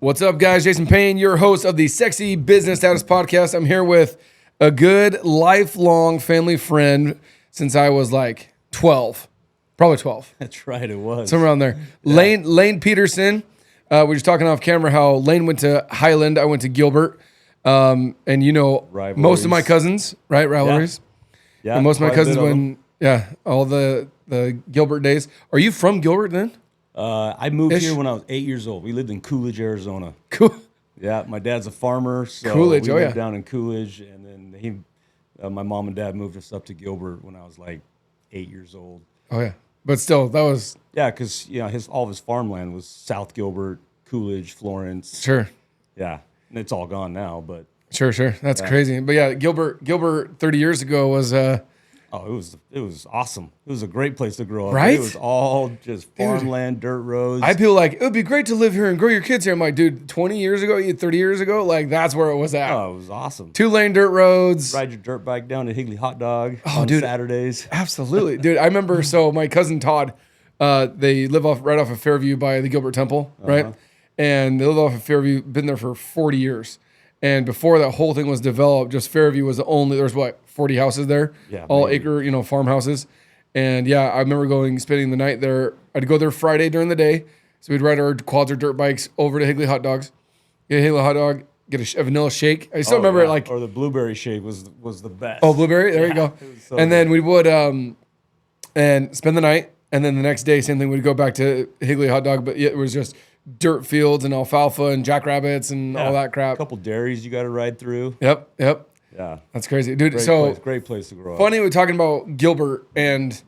What's up, guys? Jason Payne, your host of the Sexy Business Status Podcast. I'm here with a good lifelong family friend since I was like 12, probably 12. That's right, it was. Somewhere around there. Yeah. Layne Peterson. We were just talking off camera how Layne went to Highland, I went to Gilbert. And you know, Rivalries. Most of my cousins, right? Rivalries. Yeah, and most of my cousins all the Gilbert days. Are you from Gilbert then? I moved here when I was 8 years old. We lived in Coolidge, Arizona. Cool. Yeah, my dad's a farmer, so Coolidge, we lived down in Coolidge, and then my mom and dad moved us up to Gilbert when I was like 8 years old. Oh yeah, but still, that was because all of his farmland was South Gilbert, Coolidge, Florence. Sure. Yeah, and it's all gone now, but sure, that's crazy. But yeah, Gilbert 30 years ago was it was awesome. It was a great place to grow up. Right? It was all just farmland, dirt roads. I feel like it would be great to live here and grow your kids here. I'm like, dude, 20 years ago, 30 years ago, like that's where it was at. Oh, it was awesome. 2-lane dirt roads. Ride your dirt bike down to Higley Hot Dog on Saturdays. Absolutely. Dude, I remember, so my cousin Todd, they live right off of Fairview by the Gilbert Temple, right? And they live off of Fairview, been there for 40 years. And before that whole thing was developed, just Fairview was there was 40 houses there, all acre, farmhouses. And yeah, I remember spending the night there. I'd go there Friday during the day. So we'd ride our quads or dirt bikes over to Higley Hot Dogs, get a Higley Hot Dog, get a vanilla shake. I still remember it or the blueberry shake was the best. Oh, blueberry, there you go. So and then we would and spend the night, and then the next day, same thing. We'd go back to Higley Hot Dog, but it was just dirt fields and alfalfa and jackrabbits and all that crap. A couple dairies you got to ride through. Yep. Yeah, that's crazy, dude. Great place to grow up. Funny, we're talking about Gilbert and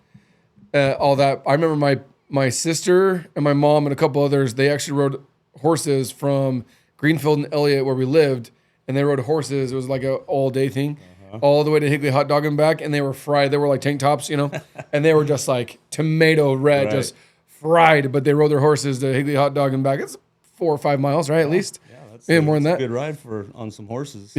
all that. I remember my sister and my mom and a couple others. They actually rode horses from Greenfield and Elliott, where we lived, and they rode horses. It was like an all day thing, all the way to Higley Hot Dog and back. And they were fried. They were like tank tops, and they were just like tomato red, just fried. But they rode their horses to Higley Hot Dog and back. It's 4 or 5 miles, right? At least. Yeah, that's more than that. A good ride on some horses.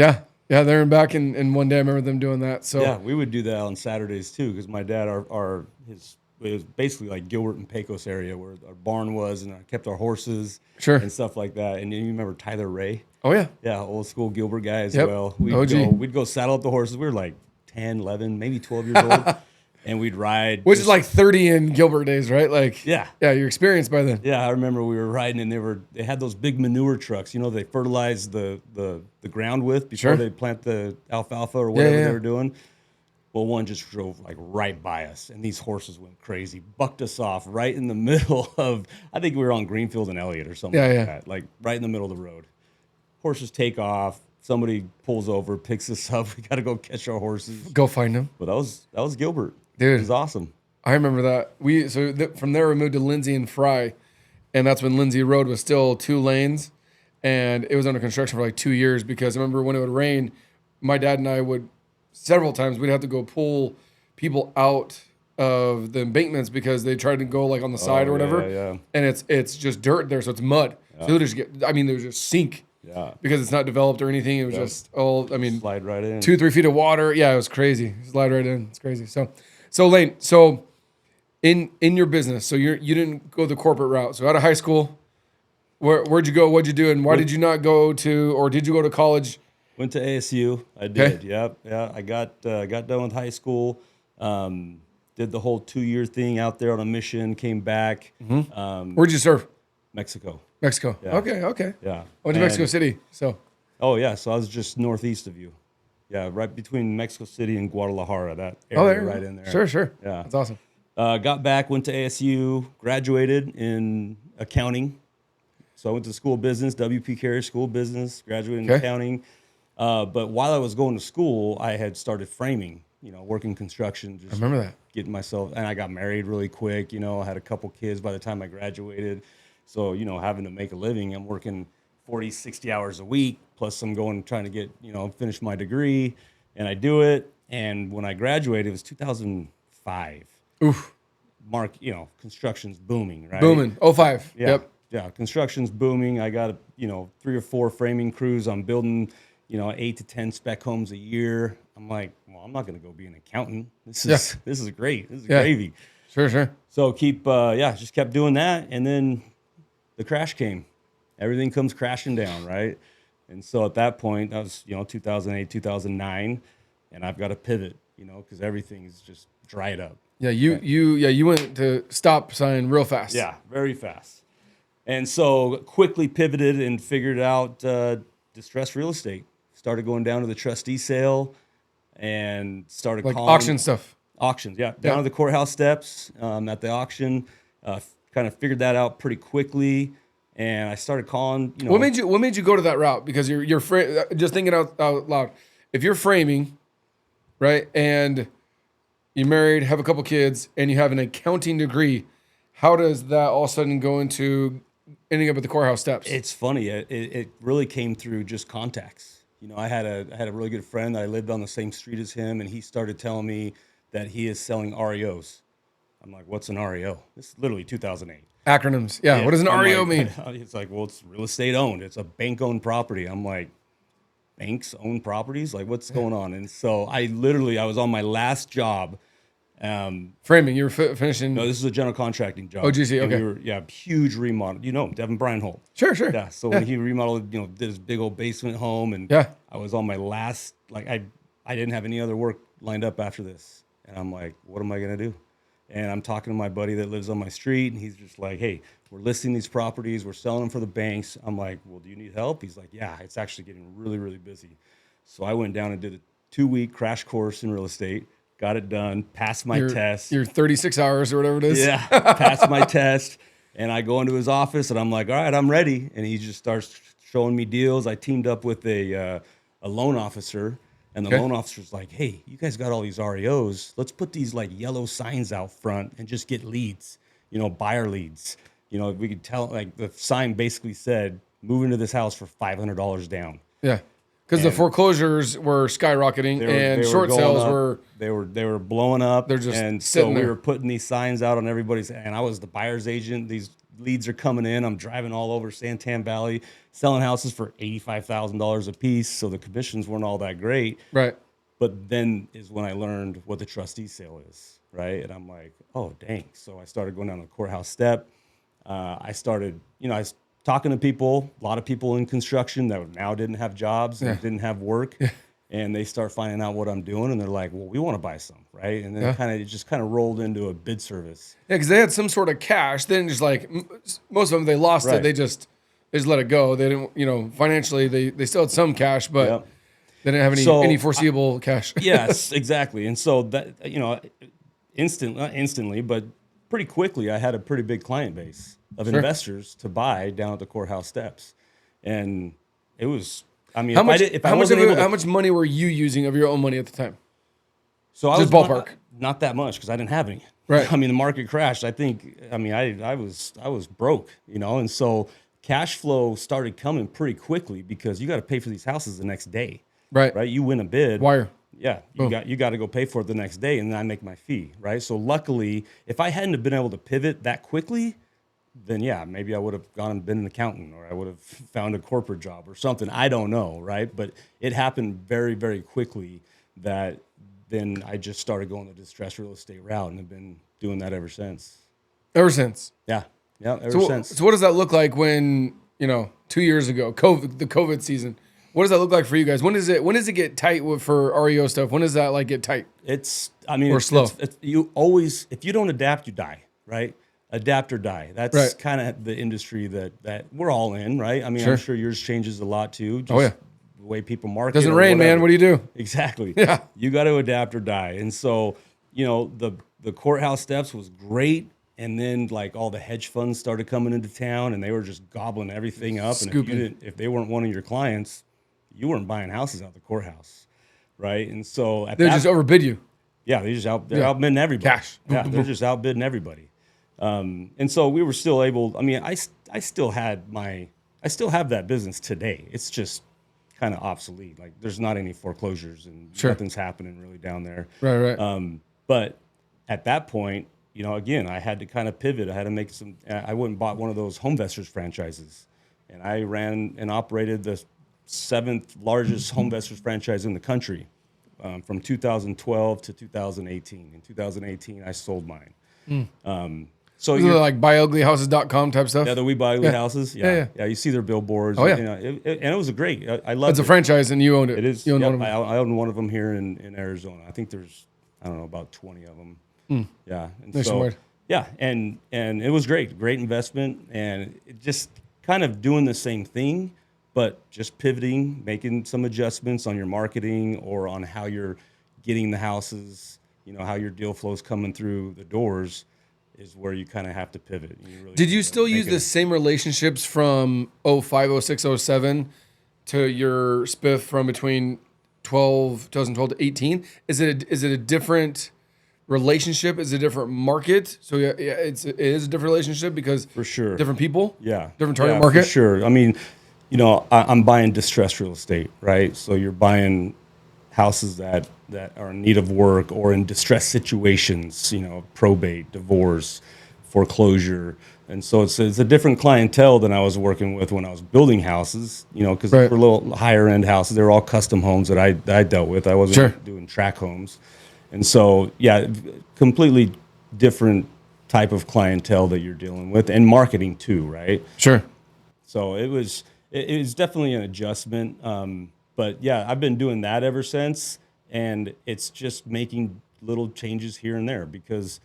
Yeah, there and back. And one day I remember them doing that. So yeah, we would do that on Saturdays too, because my dad, it was basically like Gilbert and Pecos area where our barn was, and I kept our horses and stuff like that. And you remember Tyler Ray? Oh yeah, old school Gilbert guy as well. We'd go saddle up the horses. We were like 10, 11, maybe 12 years old. And we'd ride. Which is like 30 in Gilbert days, right? Like, yeah, you're experienced by then. Yeah, I remember we were riding, and they had those big manure trucks. They fertilize the ground with before they plant the alfalfa or whatever they were doing. Well, one just drove like right by us, and these horses went crazy, bucked us off right in the middle of, I think we were on Greenfield and Elliott or something like that, like right in the middle of the road. Horses take off. Somebody pulls over, picks us up. We got to go catch our horses. Go find them. But that was Gilbert. Dude, it was awesome. I remember that. From there we moved to Lindsay and Fry, and that's when Lindsay Road was still 2 lanes, and it was under construction for like 2 years, because I remember when it would rain, my dad and I would several times we'd have to go pull people out of the embankments because they tried to go like on the side or whatever, and it's just dirt there, so it's mud. So they would just sink. Yeah, because it's not developed or anything. It was just slide right in. 2-3 feet of water. Yeah, it was crazy. Slide right in. It's crazy. So Layne, in your business, so you didn't go the corporate route. So out of high school, where'd you go? What'd you do? And why did you not go to, or did you go to college? Went to ASU. I did. Okay. Yep. Yeah. I got done with high school. Did the whole 2-year thing out there on a mission. Came back. Mm-hmm. Where'd you serve? Mexico. Yeah. Okay. Yeah. Went to Mexico City. So. Oh yeah. So I was just northeast of you. Yeah, right between Mexico City and Guadalajara, that area right in there. Sure. Yeah. That's awesome. Got back, went to ASU, graduated in accounting. So I went to school of business, WP Carey School of Business, graduated in accounting. But while I was going to school, I had started framing, working construction. I remember that. Getting myself, and I got married really quick, I had a couple kids by the time I graduated. So, having to make a living, I'm working 40, 60 hours a week, plus I'm trying to get, finish my degree, and I do it. And when I graduated, it was 2005. Oof. Construction's booming, right? Booming. 05. Yeah. Yep. Yeah, construction's booming. I got, 3 or 4 framing crews. I'm building, 8 to 10 spec homes a year. I'm like, well, I'm not going to go be an accountant. This is great. This is gravy. Sure. So just kept doing that. And then the crash came. everything comes crashing down, right? And so at that point, that was 2008, 2009, and I've got to pivot, because everything is just dried up. Yeah, you went to stop sign real fast. Yeah, very fast. And so quickly pivoted and figured out distressed real estate. Started going down to the trustee sale and started like calling auction stuff. Auctions, yeah, down to the courthouse steps at the auction. Kind of figured that out pretty quickly, and I started calling. What made you go to that route? Because you're just thinking out loud. If you're framing, right, and you're married, have a couple kids, and you have an accounting degree, how does that all of a sudden go into ending up at the courthouse steps? It's funny. It really came through just contacts. I had a really good friend that I lived on the same street as him, and he started telling me that he is selling REOs. I'm like, what's an REO? This is literally 2008. Acronyms. Yeah. What does an REO mean? It's like, well, it's real estate owned. It's a bank-owned property. I'm like, banks own properties? Like, what's going on? And so I was on my last job. Framing. You were finishing. No, this is a general contracting job. Oh, GC. Okay. Huge remodel. Devin Breinholt. Sure. Yeah. So when he remodeled, did his big old basement home, and I was on my last. Like, I didn't have any other work lined up after this, and I'm like, what am I gonna do? And I'm talking to my buddy that lives on my street, and he's just like, hey, we're listing these properties, we're selling them for the banks. I'm like, well, do you need help? He's like, yeah, it's actually getting really, really busy. So I went down and did a 2-week crash course in real estate, got it done, passed my test. Your 36 hours or whatever it is. Yeah, passed my test. And I go into his office, and I'm like, all right, I'm ready. And he just starts showing me deals. I teamed up with a loan officer. And the loan officer's like, hey, you guys got all these REOs. Let's put these like yellow signs out front and just get leads, buyer leads. We could tell, like, the sign basically said, move into this house for $500 down. Yeah. Because the foreclosures were skyrocketing and short sales were they were blowing up. They're just and sitting so there. We were putting these signs out on everybody's, and I was the buyer's agent. These leads are coming in. I'm driving all over Santan Valley, selling houses for $85,000 a piece. So the commissions weren't all that great. Right. But then is when I learned what the trustee sale is, right? And I'm like, oh, dang. So I started going down the courthouse step. I started, I was talking to people, a lot of people in construction that now didn't have jobs and didn't have work. Yeah. And they start finding out what I'm doing, and they're like, well, we want to buy some, right? And then it just kind of rolled into a bid service. Yeah, because they had some sort of cash. Then just like most of them, they lost it. They just let it go. They didn't, financially, they still had some cash, but they didn't have any foreseeable cash. Yes, exactly. And so that, not instantly, but pretty quickly, I had a pretty big client base of investors to buy down at the courthouse steps. And it was... I mean, how much money were you using of your own money at the time? So I was ballpark. Not that much because I didn't have any. Right. I mean, the market crashed. I was broke, and so cash flow started coming pretty quickly because you got to pay for these houses the next day. Right. Right. You win a bid. Wire. Yeah. You got to go pay for it the next day, and then I make my fee. Right. So luckily, if I hadn't have been able to pivot that quickly, then maybe I would have gone and been an accountant, or I would have found a corporate job or something. I don't know, right? But it happened very, very quickly that then I just started going the distressed real estate route and have been doing that ever since. Ever since? Yeah, ever since. So what does that look like when, 2 years ago, the COVID season? What does that look like for you guys? When does it get tight for REO stuff? When does that like get tight? Slow. You always, if you don't adapt, you die, right? Adapt or die. That's kind of the industry that we're all in, right? I mean, I'm sure yours changes a lot too. Just the way people market. Doesn't rain, man. What do you do? Exactly. Yeah. You got to adapt or die. And so, the courthouse steps was great. And then like all the hedge funds started coming into town, and they were just gobbling everything up. Scooping. And if they weren't one of your clients, you weren't buying houses out of the courthouse, right? And so they just overbid you. Yeah, they're outbidding everybody. Cash. Yeah, they're just outbidding everybody. And so we were still able. I mean, I still have that business today. It's just kind of obsolete. Like there's not any foreclosures and nothing's happening really down there. Right. But at that point, again, I had to kind of pivot. I had to make some. I went and bought one of those Homevestors franchises, and I ran and operated the 7th largest Homevestors franchise in the country, from 2012 to 2018. In 2018, I sold mine. So Isn't it like buyuglyhouses.com type stuff? Yeah, the We Buy Ugly Houses. Yeah. You see their billboards. Oh, yeah. And it was a great. I loved It's it. a franchise, and you owned it. It is. You owned Yep, one of them. I own one of them here in Arizona. I think there's, I don't know, about 20 of them. Yeah. And Nationwide. So, yeah, and it was great investment, and it just kind of doing the same thing, but just pivoting, making some adjustments on your marketing or on how you're getting the houses, how your deal flow's coming through the doors is where you kind of have to pivot. Did you still use the same relationships from 05, 06, 07 to your spiff from between 2012 to 18? Is it a different relationship? Is it a different market? So it is a different relationship because for sure different people, yeah, different target market. For sure. I mean, I'm buying distressed real estate, right? So you're buying houses that are in need of work or in distressed situations, probate, divorce, foreclosure. And so it's a different clientele than I was working with when I was building houses, because Right. they're little higher end houses. They're all custom homes that I dealt with. I wasn't doing track homes. And so, yeah, completely different type of clientele that you're dealing with, and marketing too, right? Sure. So it was definitely an adjustment. But yeah, I've been doing that ever since, and it's just making little changes here and there because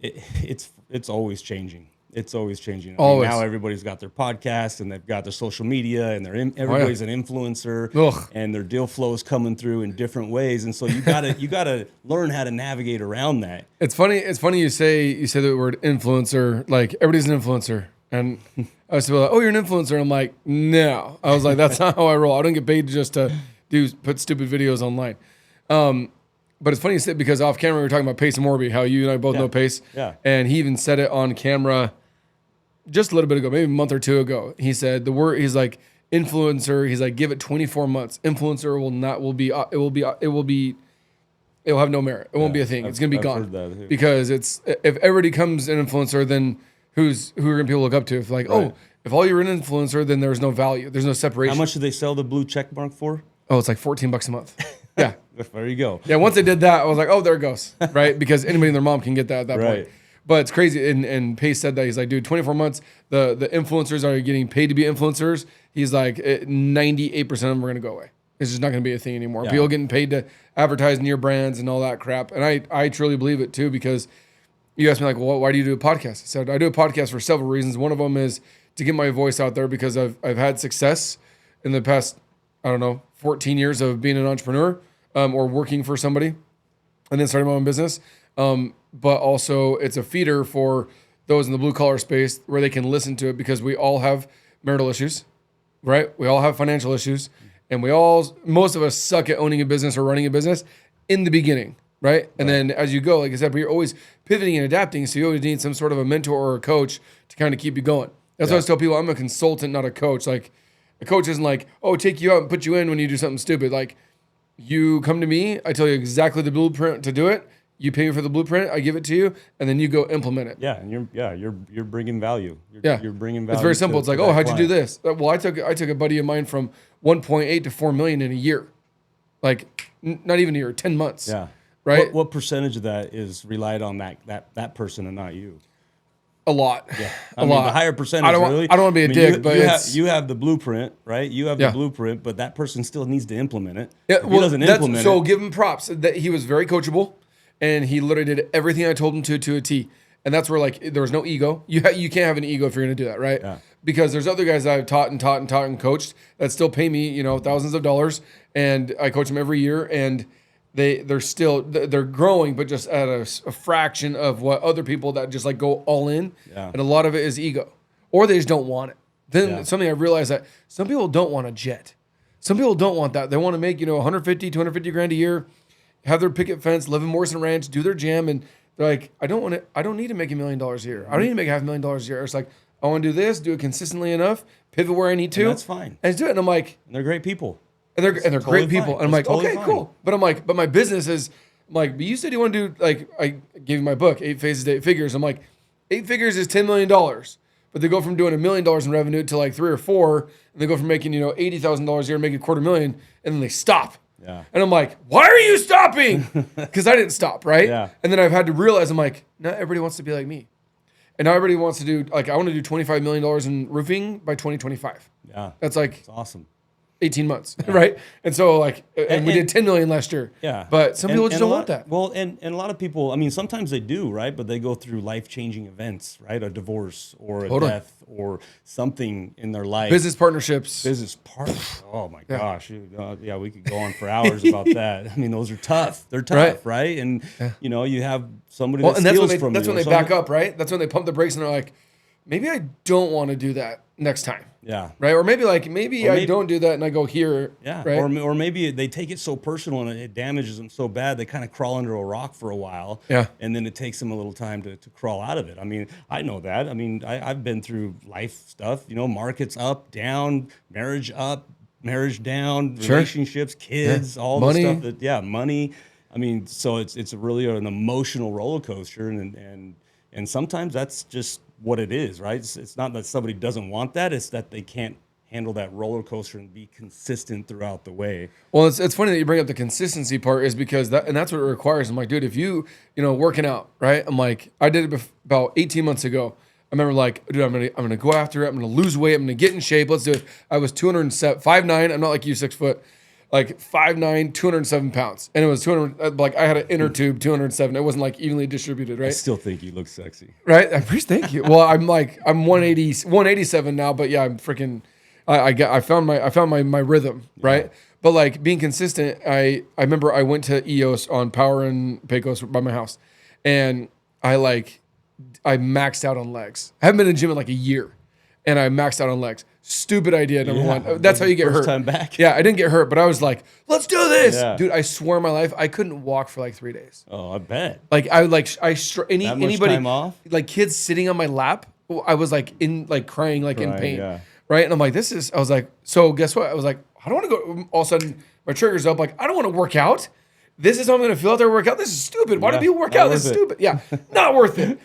it's always changing. It's always changing. I mean, now everybody's got their podcast and they've got their social media, and everybody's an influencer. Ugh. And their deal flow is coming through in different ways, and so you gotta learn how to navigate around that. It's funny. It's funny you say the word influencer. Like everybody's an influencer, and I was like, "Oh, you're an influencer." And I'm like, "No." I was like, "That's not how I roll. I don't get paid just to put stupid videos online." But it's funny you said because off camera we were talking about Pace and Morby, how you and I both know Pace. Yeah. And he even said it on camera just a little bit ago, maybe a month or two ago. He said the word. He's like influencer. He's like, give it 24 months. Influencer it will have no merit. It won't be a thing. It's gonna be gone because if everybody comes an influencer, then who are gonna people look up to? If if all you're an influencer, then there's no value. There's no separation. How much do they sell the blue check mark for? Oh, it's like $14 a month. Yeah. There you go. Yeah. Once they did that, I was like, oh, there it goes. Right. Because anybody and their mom can get that at that point. But it's crazy. And Pace said that. He's like, dude, 24 months, the influencers are getting paid to be influencers. He's like, 98% of them are going to go away. It's just not going to be a thing anymore. Yeah. People getting paid to advertise near brands and all that crap. And I truly believe it too, because you asked me like, well, why do you do a podcast? I said, I do a podcast for several reasons. One of them is to get my voice out there because I've had success in the past, 14 years of being an entrepreneur or working for somebody and then starting my own business. But also it's a feeder for those in the blue collar space where they can listen to it because we all have marital issues, right? We all have financial issues, and most of us suck at owning a business or running a business in the beginning, right? And then as you go, like I said, but you're always pivoting and adapting. So you always need some sort of a mentor or a coach to kind of keep you going. That's why I tell people I'm a consultant, not a coach. Like a coach isn't like, oh, take you out and put you in when you do something stupid. Like you come to me, I tell you exactly the blueprint to do it. You pay me for the blueprint, I give it to you, and then you go implement it. Yeah, and you're bringing value. You're bringing value. It's very simple. It's like, oh, how'd you do this? Well, I took a buddy of mine from 1.8 to 4 million in a year, like not even a year, 10 months. Yeah, right. What percentage of that is relied on that person and not you? A lot. Yeah, I mean, the higher percentage. I don't want to be a dick, but you have the blueprint, right? You have the blueprint, but that person still needs to implement it. Yeah, if he doesn't implement it. So give him props. That he was very coachable. And he literally did everything I told him to a T. And that's where like there was no ego. You can't have an ego if you're going to do that, right? Yeah. Because there's other guys that I've taught and coached that still pay me, thousands of dollars, and I coach them every year, and they're growing, but just at a fraction of what other people that just like go all in. Yeah. And a lot of it is ego, or they just don't want it. Then something I realized that some people don't want a jet. Some people don't want that. They want to make 150, 250 grand a year. Have their picket fence, live in Morrison Ranch, do their jam, and they're like, I don't need to make $1 million a year. I don't need to make $500,000 a year. It's like, I want to do this, do it consistently enough, pivot where I need to. And that's fine. And do it. And I'm like, and they're great people. And they're totally great people. Fine. And I'm like, totally okay, fine. cool. But I'm like, but my business is, I'm like, but you said you want to do, like, I gave you my book, 8 Phases to 8 Figures. I'm like, 8 figures is $10 million. But they go from doing $1 million in revenue to like 3 or 4, and they go from making, $80,000 a year, making $250,000, and then they stop. Yeah. And I'm like, why are you stopping? Because I didn't stop, right? Yeah. And then I've had to realize, I'm like, not everybody wants to be like me. And now everybody wants to do, like, I want to do $25 million in roofing by 2025. Yeah. That's like It's awesome. 18 months, right? And so like, and we did 10 million last year. Yeah. But some people just don't want that. Well, and a lot of people, I mean, sometimes they do, right? But they go through life-changing events, right? A divorce or a death or something in their life. Business partnerships. Business partners. Oh my gosh. Yeah, we could go on for hours about that. I mean, those are tough. They're tough, right? And you know, you have somebody that steals from you. That's when they back up, right? That's when they pump the brakes and they're like, maybe I don't want to do that next time. Yeah. Right. Or maybe I don't do that and I go here. Yeah. Right? Or maybe they take it so personal and it damages them so bad they kind of crawl under a rock for a while. Yeah. And then it takes them a little time to crawl out of it. I mean, I know that. I mean, I've been through life stuff, you know, markets up, down, marriage up, marriage down, relationships, kids, all money. the stuff that, money. I mean, so it's really an emotional roller coaster and sometimes that's just what it is, right? It's not that somebody doesn't want that; it's that they can't handle that roller coaster and be consistent throughout the way. Well, it's funny that you bring up the consistency part, is because that's what it requires. I'm like, dude, if you working out, right? I'm like, I did it about 18 months ago. I remember like, dude, I'm gonna go after it. I'm gonna lose weight. I'm gonna get in shape. Let's do it. I was 5'9". I'm not like you, 6 foot. Like 5'9", 207 pounds. And it was 200, like I had an inner tube, 207. It wasn't like evenly distributed, right? I still think you look sexy. Right? Thank you. Well, I'm 187 now, but yeah, I'm freaking, I found my rhythm, right? Yeah. But like being consistent, I remember I went to EOS on Power and Pecos by my house, and I maxed out on legs. I haven't been in the gym in like a year, and I maxed out on legs. Stupid idea, number one. That's how you get hurt. First time back. Yeah, I didn't get hurt, but I was like, let's do this. Yeah. Dude, I swore in my life, I couldn't walk for like 3 days. Oh, I bet. Like, anybody, time off? Like kids sitting on my lap, I was like crying, in pain. Yeah. Right? And I'm like, I was like, so guess what? I was like, I don't want to go, all of a sudden my trigger's up. Like, I don't want to work out. This is how I'm going to feel out there work out. This is stupid. Why do people work out? This is stupid. Yeah, not worth it.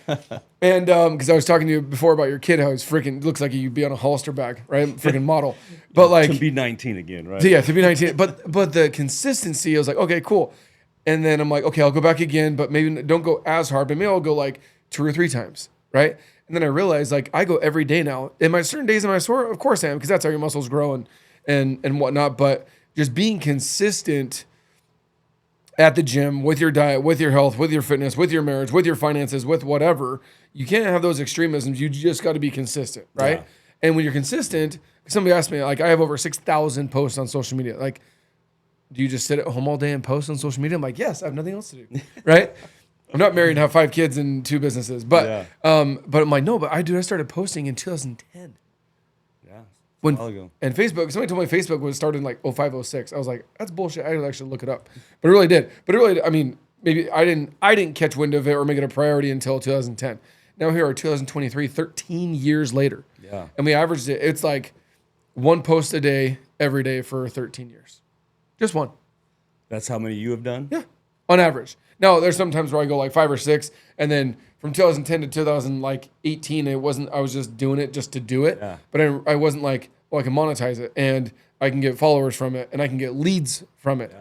And because I was talking to you before about your kid, how he's freaking looks like he'd be on a Hollister bag, right? Freaking model. But like to be 19 again, right? Yeah, to be 19. But the consistency, I was like, okay, cool. And then I'm like, okay, I'll go back again, but maybe don't go as hard, but maybe I'll go like 2 or 3 times, right? And then I realized like I go every day now. Am I certain days am I sore? Of course I am, because that's how your muscles grow and whatnot. But just being consistent at the gym, with your diet, with your health, with your fitness, with your marriage, with your finances, with whatever, you can't have those extremisms. You just got to be consistent, right? Yeah. And when you're consistent, somebody asked me, like, I have over 6,000 posts on social media. Like, do you just sit at home all day and post on social media? I'm like, yes, I have nothing else to do, right? I'm not married and have 5 kids and 2 businesses, but I'm like, no, but I started posting in 2010. A while ago. And Facebook, somebody told me Facebook was started in like 05, 06. I was like, that's bullshit. I didn't actually look it up. But it really did. I mean, maybe I didn't catch wind of it or make it a priority until 2010. Now here are 2023, 13 years later. Yeah. And we averaged it. It's like 1 post a day, every day for 13 years. Just 1. That's how many you have done? Yeah. On average. Now, there's sometimes where I go like 5 or 6, and then from 2010 to 2018, I was just doing it just to do it. Yeah. But I wasn't like, well, I can monetize it, and I can get followers from it, and I can get leads from it. Yeah.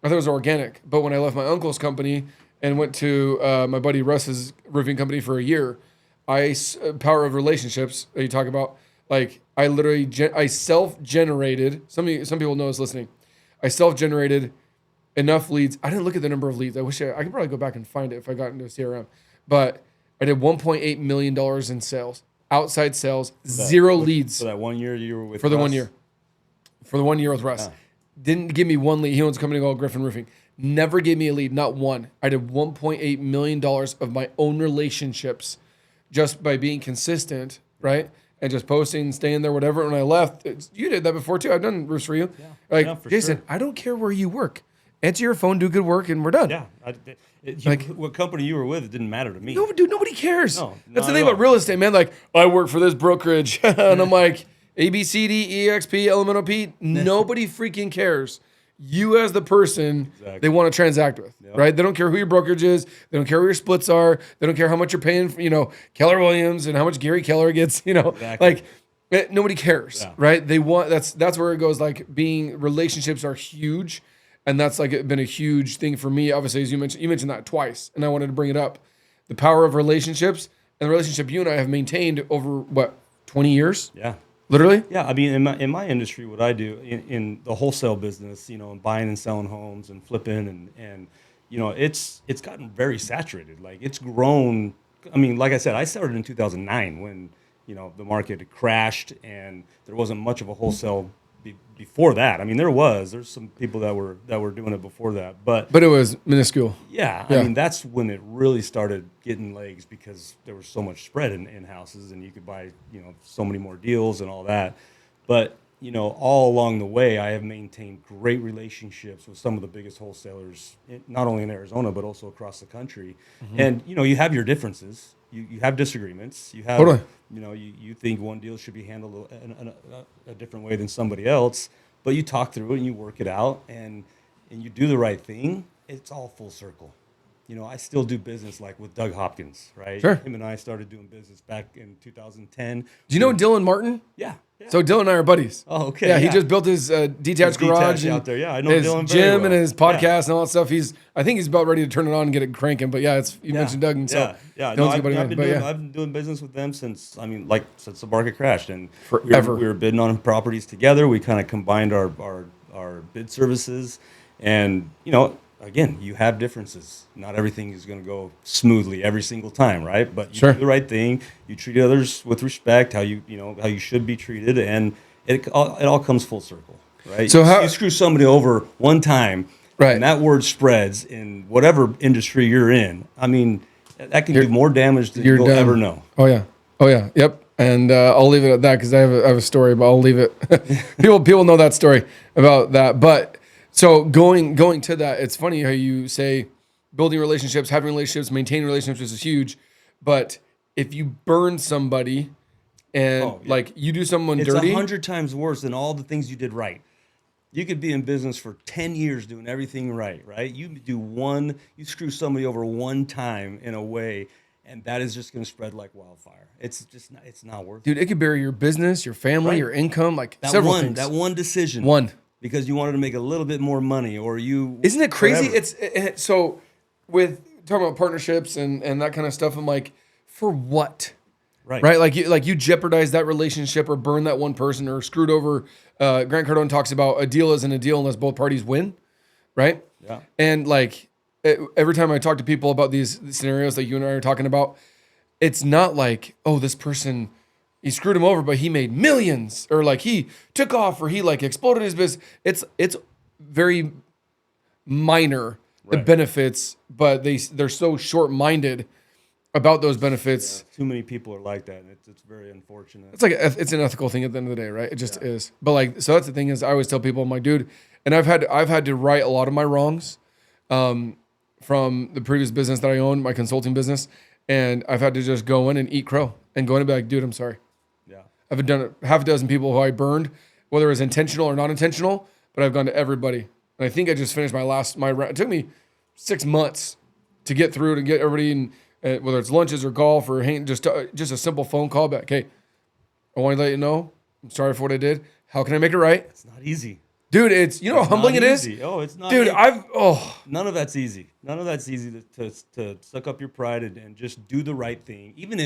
I thought it was organic. But when I left my uncle's company and went to my buddy Russ's roofing company for a year, power of relationships that you talk about, like I self-generated, some people know this listening, I self-generated enough leads. I didn't look at the number of leads. I wish I could probably go back and find it if I got into a CRM. But I did $1.8 million in sales, outside sales, 0 leads. For that 1 year you were with For the Russ? 1 year. For the 1 year with Russ. Yeah. Didn't give me 1 lead. He owns a company called Griffin Roofing. Never gave me a lead, not 1. I did $1.8 million of my own relationships just by being consistent, right? And just posting, staying there, whatever. When I left, you did that before too. I've done roofs for you. Yeah. Jason, sure. I don't care where you work. Answer your phone, do good work, and we're done. Yeah. What company you were with, it didn't matter to me. No, dude, nobody cares. No, that's the thing about real estate, man. Like, I work for this brokerage, and I'm like, A, B, C, D, E, X, P, Elemental P. Nobody freaking cares. You as the person they want to transact with, right? They don't care who your brokerage is. They don't care who your splits are. They don't care how much you're paying for, Keller Williams and how much Gary Keller gets, like nobody cares, right? They want, that's where it goes. Like relationships are huge. And that's like been a huge thing for me. Obviously, as you mentioned that twice, and I wanted to bring it up. The power of relationships and the relationship you and I have maintained over what 20 years, Yeah. literally. Yeah, I mean, in my industry, what I do in the wholesale business, and buying and selling homes and flipping and it's gotten very saturated. Like it's grown. I mean, like I said, I started in 2009 when the market had crashed and there wasn't much of a wholesale before that. I mean, there's some people that were doing it before that, but But it was minuscule. yeah, I Yeah. mean, that's when it really started getting legs because there was so much spread in houses and you could buy, so many more deals and all that. But, all along the way, I have maintained great relationships with some of the biggest wholesalers, not only in Arizona, but also across the country. And, you have your differences. You have disagreements. You have, Totally. you think one deal should be handled a different way than somebody else, but you talk through it and you work it out and you do the right thing. It's all full circle. I still do business like with Doug Hopkins, right? Sure. Him and I started doing business back in 2010. Do you know Dylan Martin? Yeah. So Dylan and I are buddies. Oh, okay. Yeah, he just built his detached garage out there. Yeah, I know his Dylan very gym well. and his podcast and all that stuff. I think he's about ready to turn it on and get it cranking. But yeah, you mentioned Doug, and so yeah. Dylan's I've a good buddy of mine. I've been doing business with them since the market crashed and Forever. We were bidding on properties together. We kind of combined our bid services, and again, you have differences. Not everything is going to go smoothly every single time, right? But you Sure. do the right thing. You treat others with respect, how you should be treated, and it all comes full circle, right? So you screw somebody over one time, Right. and that word spreads in whatever industry you're in. I mean, that can do more damage than you'll done. ever know. Oh yeah, yep. And I'll leave it at that because I have a story, but I'll leave it. people know that story about that. But so going to that, it's funny how you say building relationships, having relationships, maintaining relationships is huge. But if you burn somebody and like you do someone It's dirty, 100 times worse than all the things you did right. You could be in business for 10 years doing everything right? You screw somebody over one time in a way, and that is just going to spread like wildfire. It's not worth it. dude, it could bury your business, your family, Right. your income, like several things. That one decision. One. Because you wanted to make a little bit more money or you... Isn't it crazy? whatever. So with talking about partnerships and that kind of stuff, I'm like, for what? Right? Like you jeopardize that relationship or burn that one person or screwed over. Grant Cardone talks about a deal isn't a deal unless both parties win, right? Yeah. And like every time I talk to people about these scenarios that you and I are talking about, it's not like, oh, this person, he screwed him over, but he made millions, or like he took off, or he like exploded his business. It's very minor, the Right. benefits, but they're so short-minded about those benefits. Too many people are like that, and it's very unfortunate. It's like it's an ethical thing at the end of the day, right? It just is. But like, so that's the thing is, I always tell people, I'm like, dude, and I've had to right a lot of my wrongs, from the previous business that I owned, my consulting business, and I've had to just go in and eat crow and go in and be like, dude, I'm sorry. Yeah. I've done it half a dozen people who I burned, whether it was intentional or not intentional, but I've gone to everybody. And I think I just finished my round. It took me 6 months to get through, to get everybody in, whether it's lunches or golf or just a simple phone call back. Hey, I want to let you know, I'm sorry for what I did. How can I make it right? It's not easy. Dude, it's, how humbling it is. Oh, it's not. Dude, easy. None of that's easy. None of that's easy to suck up your pride and just do the right thing. Even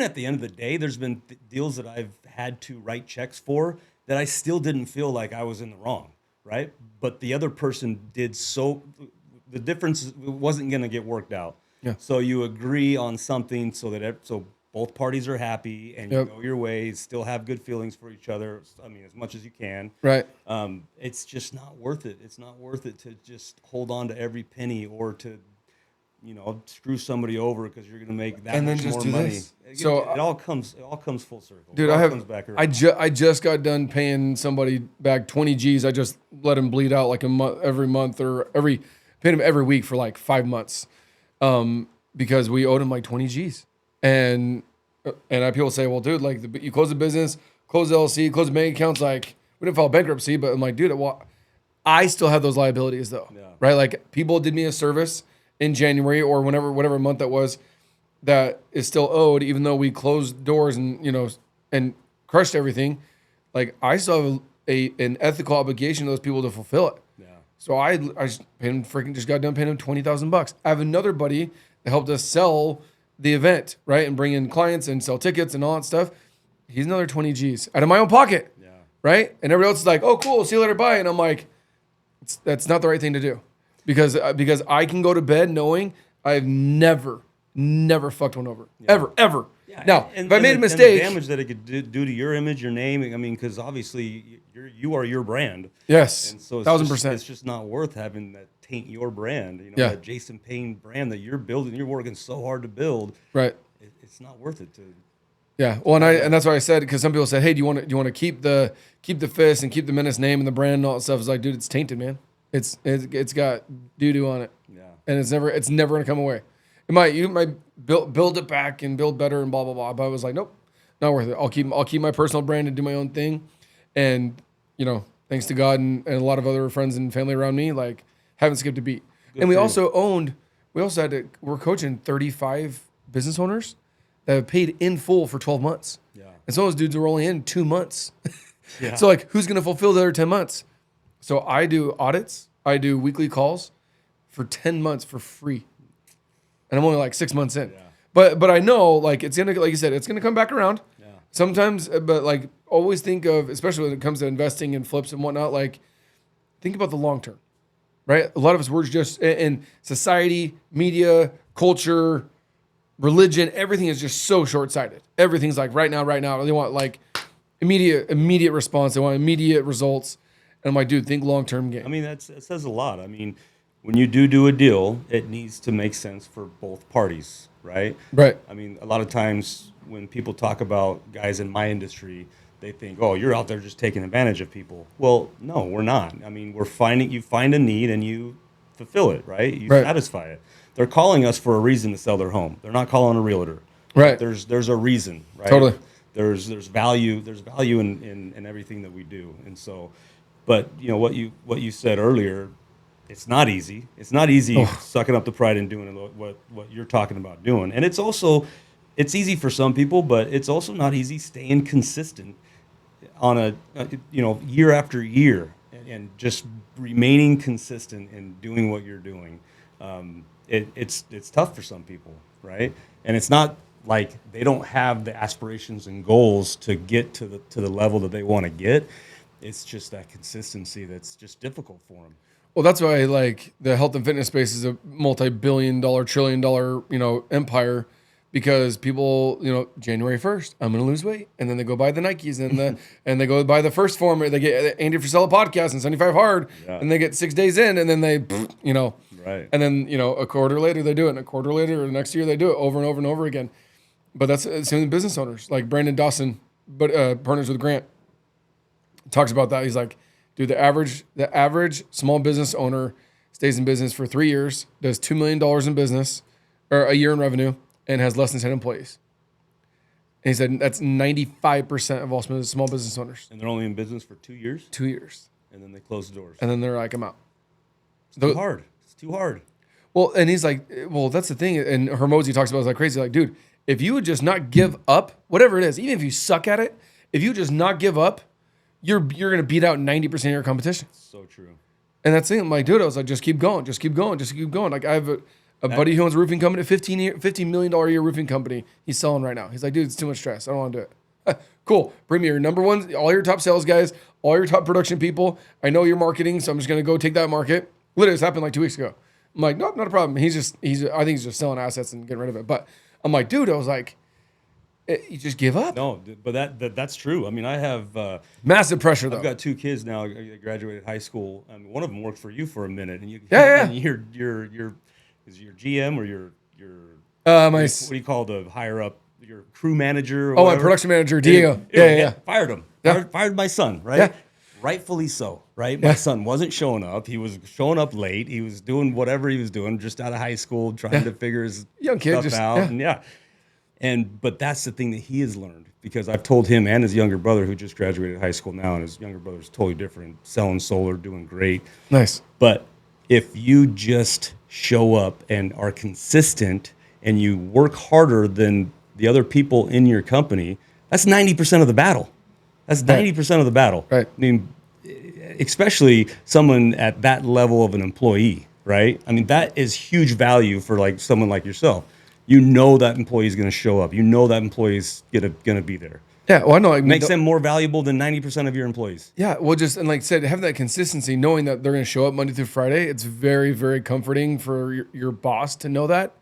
at the end of the day, there's been deals that I've had to write checks for that I still didn't feel like I was in the wrong, right? But the other person did, so the difference wasn't going to get worked out. Yeah. So you agree on something so both parties are happy and you go your ways, still have good feelings for each other. I mean, as much as you can. Right. It's just not worth it. It's not worth it to just hold on to every penny or to, screw somebody over because you're going to make that And then much just more do money. this. So it all comes full circle. Dude, It all comes back around. I just got done paying somebody back 20 G's. I just let him bleed out like a month, every month, or paid him every week for like 5 months, because we owed him like 20 G's. And people say, well, dude, like you close the business, close the LLC, close the bank accounts. Like we didn't file bankruptcy, but I'm like, dude, I still have those liabilities though, right? Like people did me a service in January or whatever month that was, that is still owed, even though we closed doors and crushed everything. Like I still have an ethical obligation to those people to fulfill it. Yeah. So I just got done paying him $20,000. I have another buddy that helped us sell the event, right, and bring in clients and sell tickets and all that stuff, he's another 20 G's out of my own pocket, right? And everybody else is like, oh, cool, see you later, bye. And I'm like, that's not the right thing to do, because I can go to bed knowing I've never fucked one over, ever. Yeah, now, if I made a mistake, and the damage that it could do to your image, your name. I mean, because obviously you are your brand. Yes, and so 1000%. It's just not worth having that taint your brand. You know, that Jason Payne brand that you're building, you're working so hard to build. Right. It's not worth it to. Yeah. Well, and that's why I said, because some people said, hey, do you want to keep the fist and keep the Menace name and the brand and all that stuff? It's like, dude, it's tainted, man. It's got doo-doo on it. Yeah. And it's never gonna come away. You might build it back and build better and blah blah blah. But I was like, nope, not worth it. I'll keep my personal brand and do my own thing. And thanks to God and a lot of other friends and family around me, like, haven't skipped a beat. Good, and we also we're coaching 35 business owners that have paid in full for 12 months. Yeah. And some of those dudes are only in 2 months. Yeah. So like, who's gonna fulfill the other 10 months? So I do audits. I do weekly calls for 10 months for free. And I'm only like 6 months in. Yeah. But I know, like, it's gonna, like you said, it's gonna come back around. Yeah. Sometimes, but like, always think of, especially when it comes to investing and flips and whatnot, like, think about the long term, right? A lot of us, we're just in society, media, culture, religion, everything is just so short-sighted. Everything's like right now. They want like immediate response. They want immediate results. And I'm like, dude, think long-term game. I mean, that says a lot. I mean, when you do a deal, it needs to make sense for both parties, right? Right. I mean, a lot of times when people talk about guys in my industry, they think, oh, you're out there just taking advantage of people. Well, no, we're not. I mean, you find a need and you fulfill it, right? You satisfy it. They're calling us for a reason to sell their home. They're not calling a realtor. Right. There's a reason, right? Totally. There's value in everything that we do. And so, but what you said earlier, it's not easy. It's not easy sucking up the pride and doing what you're talking about doing. And it's easy for some people, but it's also not easy staying consistent on a year after year and just remaining consistent and doing what you're doing. It's tough for some people, right? And it's not like they don't have the aspirations and goals to get to the level that they want to get. It's just that consistency that's just difficult for them. Well, that's why like the health and fitness space is a multi-billion-dollar, trillion-dollar, empire, because people, January 1st, I'm going to lose weight, and then they go buy the Nikes and they go buy the first form, or they get Andy Frisella podcast and 75 hard, and they get 6 days in, and then they, right, and then a quarter later they do it, and a quarter later or the next year they do it over and over and over again. But that's the same with business owners, like Brandon Dawson, but partners with Grant, talks about that. He's like, dude, the average small business owner stays in business for 3 years, does $2 million in business, or a year in revenue, and has less than 10 employees. And he said that's 95% of all small business owners. And they're only in business for 2 years? 2 years. And then they close the doors. And then they're like, I'm out. It's too hard. It's too hard. Well, and he's like, well, that's the thing. And Hermosi talks about it like crazy. Like, dude, if you would just not give up, whatever it is, even if you suck at it, if you just not give up, you're going to beat out 90% of your competition. So true. And that's the thing. I'm like, dude, I was like, just keep going. Like, I have a buddy who owns a roofing company, $15 million a year roofing company. He's selling right now. He's like, dude, it's too much stress. I don't want to do it. Cool. Bring me your number one, all your top sales guys, all your top production people. I know your marketing, so I'm just going to go take that market. Literally, this happened like 2 weeks ago. I'm like, nope, not a problem. I think he's just selling assets and getting rid of it. But I'm like, dude, I was like, you just give up. No, but that's true. I mean, I have massive pressure though. I've got 2 kids now. I graduated high school. I mean, one of them worked for you for a minute, and yeah. And is your GM or your what do you call the higher up, your crew manager? Or my production manager, Diego. Yeah. Fired him. Yeah. Fired my son, right? Yeah. Rightfully so, right? My son wasn't showing up. He was showing up late. He was doing whatever he was doing, just out of high school, trying to figure his stuff out. But that's the thing that he has learned, because I've told him and his younger brother, who just graduated high school now, and his younger brother's totally different, selling solar, doing great. Nice. But if you just show up and are consistent and you work harder than the other people in your company, that's 90% of the battle. That's 90% of the battle. Right. I mean, especially someone at that level of an employee, right? I mean, that is huge value for like someone like yourself. you know that employee is going to show up. You know that employee is going to be there. Yeah, well, I know. Like, Makes them more valuable than 90% of your employees. Yeah, well, and like I said, having that consistency, knowing that they're going to show up Monday through Friday, it's very, very comforting for your boss to know that.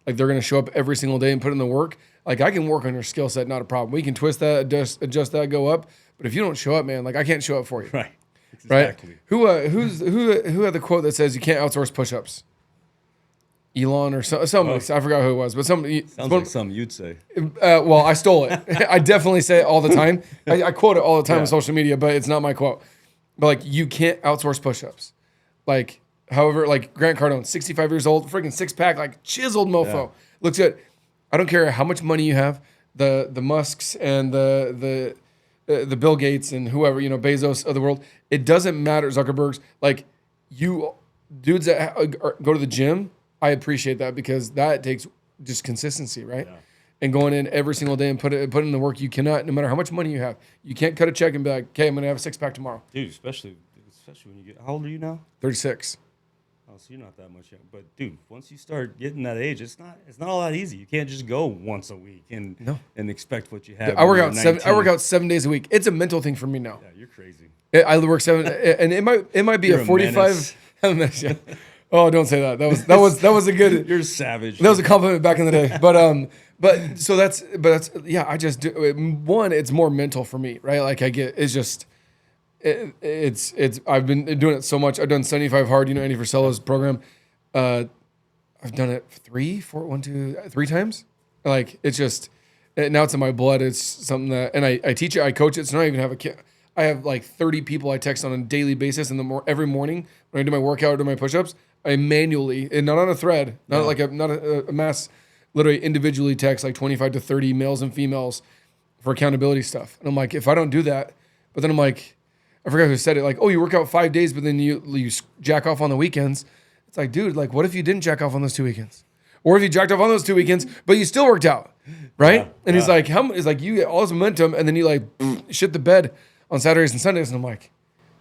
Like, they're going to show up every single day and put in the work. Like, I can work on your skill set, not a problem. We can twist that, adjust that, go up. But if you don't show up, man, like, I can't show up for you. Right. Exactly. Right? Who had the quote that says you can't outsource push-ups? Elon or something. I forgot who it was, but Sounds like something you'd say. Well, I stole it. I definitely say it all the time. I quote it all the time on social media, but it's not my quote. But like, you can't outsource push-ups. Like, however, like Grant Cardone, 65 years old, freaking six-pack, like chiseled mofo. Looks good. I don't care how much money you have. The Musks and the Bill Gates and whoever, Bezos of the world. It doesn't matter. Zuckerberg's, like, you dudes that go to the gym. I appreciate that because that takes just consistency, right? Yeah. And going in every single day and put in the work. You cannot, no matter how much money you have, you can't cut a check and be like, okay, I'm going to have a six-pack tomorrow. Dude, especially when you get, how old are you now? 36. Oh, so you're not that much young. But dude, once you start getting that age, it's not all that easy. You can't just go once a week and expect what you have. I work out 7 days a week. It's a mental thing for me now. Yeah, you're crazy. I work 7, and it might be you're a 45. Oh, don't say that. That was a good. You're savage. That was a compliment back in the day. But that's yeah. I just do one. It's more mental for me, right? Like it's. I've been doing it so much. I've done 75 hard. Andy Frisella's program. I've done it 3 times. Like it's just now it's in my blood. It's something that, and I teach it. I coach it. So now I even have a kid. I have like 30 people I text on a daily basis, and every morning when I do my workout or do my push-ups, I manually, and not on a thread, not a mass, literally individually text like 25 to 30 males and females for accountability stuff. And I'm like, if I don't do that, but then I'm like, I forgot who said it, like, oh, you work out 5 days, but then you jack off on the weekends. It's like, dude, like, what if you didn't jack off on those 2 weekends? Or if you jacked off on those 2 weekends, but you still worked out, right? And he's like, he's like, you get all this momentum, and then you like shit the bed on Saturdays and Sundays. And I'm like,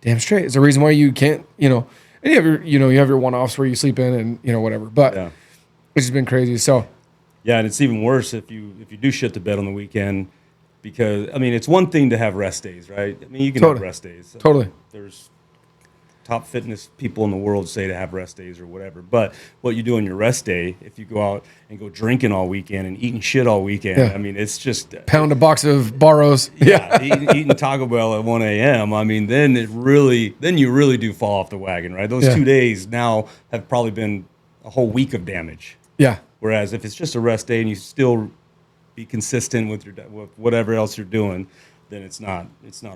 damn straight. Is there a reason why you can't, and you have your one-offs where you sleep in and, whatever. But it's just been crazy. So, yeah, and it's even worse if you do shit the bed on the weekend because, I mean, it's one thing to have rest days, right? I mean, you can have rest days. Totally. There's top fitness people in the world say to have rest days or whatever. But what you do on your rest day, if you go out and go drinking all weekend and eating shit all weekend, I mean, it's just pound a box of Barros. Yeah, eating Taco Bell at 1 a.m. I mean, then you really do fall off the wagon, right? Those 2 days now have probably been a whole week of damage. Yeah. Whereas if it's just a rest day and you still be consistent with whatever else you're doing, then it's not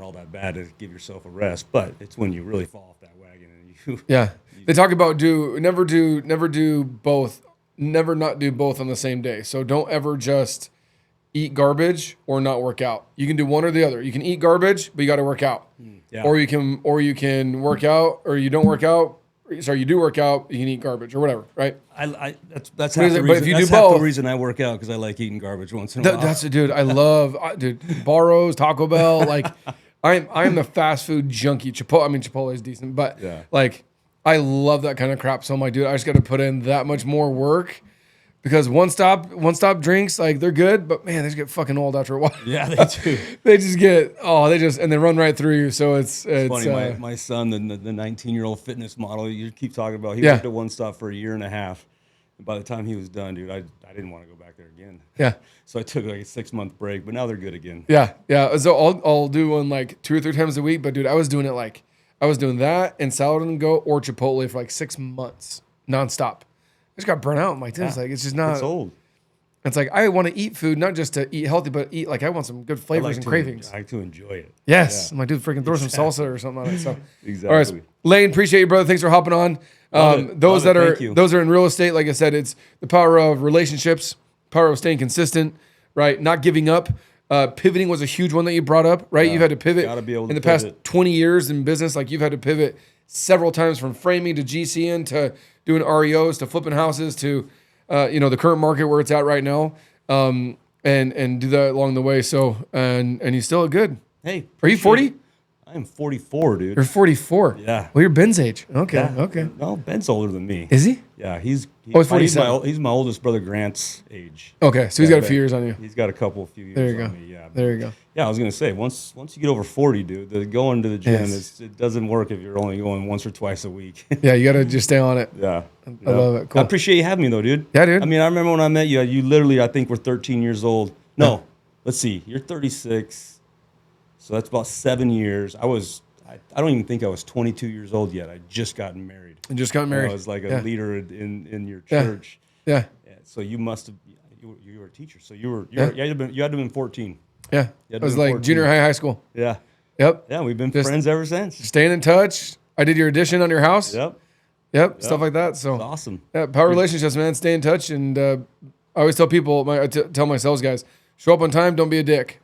all that bad to give yourself a rest. But it's when you really fall off that wagon and you. They talk about never do both, never not do both on the same day. So don't ever just eat garbage or not work out. You can do one or the other. You can eat garbage, but you got to work out. Yeah. Or you can work out, or you don't work out. Sorry, you do work out. You can eat garbage or whatever, right? That's half the reason. But if you do both, half the reason I work out because I like eating garbage once in a while. That's dude. I love Barros, Taco Bell. Like I'm a fast food junkie. Chipotle is decent, but like I love that kind of crap. So I'm like, dude, I just got to put in that much more work. Because one stop drinks, like they're good, but man, they just get fucking old after a while. Yeah, they do. And they run right through you. So it's funny. My son, the 19-year-old fitness model you keep talking about, he worked at One Stop for a year and a half. And by the time he was done, dude, I didn't want to go back there again. Yeah. So I took like a 6-month break, but now they're good again. Yeah, yeah. So I'll do one like 2 or 3 times a week, but dude, I was doing that and Salad and Go or Chipotle for like 6 months nonstop. I just got burnt out. I'm like, this like, it's just not. It's old. It's like, I want to eat food, not just to eat healthy, but eat, like, I want some good flavors and cravings. I like to enjoy it. Yes. Yeah. I'm like, dude, freaking throw some salsa or something on it. So, exactly. All right. Layne, appreciate you, brother. Thanks for hopping on. Those that are in real estate, like I said, it's the power of relationships, power of staying consistent, right? Not giving up. Pivoting was a huge one that you brought up, right? You've had to pivot in the past 20 years in business. Like, you've had to pivot several times from framing to GCN to doing REOs to flipping houses to, the current market where it's at right now, and do that along the way. So, and he's still good. Hey, are you 40? I'm 44, dude. You're 44. Yeah. Well, you're Ben's age. Okay. Yeah. Okay. No, Ben's older than me. Is he? Yeah, he's 47. He's my oldest brother Grant's age. Okay, so he's got a few years on you. He's got a few years There you go. on me. Yeah. There you go. Yeah, I was gonna say once you get over 40, dude, going to the gym Yes. it doesn't work if you're only going once or twice a week. Yeah, you got to just stay on it. Yeah. I love it. Cool. I appreciate you having me though, dude. Yeah, dude. I mean, I remember when I met you. You literally, I think, were 13 years old. No, let's see. You're 36, so that's about 7 years. I don't even think I was 22 years old yet. I just gotten married. And just got married. I was like a leader in your Yeah. church. Yeah. So you must have. You were a teacher. So you had to have been 14. Yeah. You It had to was be like 14. junior high school. Yeah. Yep. Yeah. We've been Just friends ever since. Staying in touch. I did your addition on your house. Yep. Yep. Stuff like that. So That's awesome. yeah, power relationships, man. Stay in touch. And I always tell people, tell my sales guys, show up on time. Don't be a dick.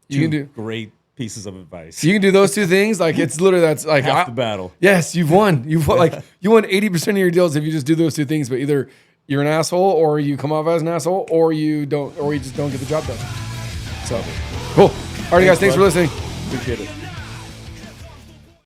You can do great pieces of advice. You can do those two things. Like it's literally that's like half the battle. Yes, you've won. You've won, like you won 80% of your deals if you just do those two things. But either you're an asshole, or you come off as an asshole, or you don't, or you just don't get the job done. So cool. All right, guys. Thanks for listening. Appreciate it.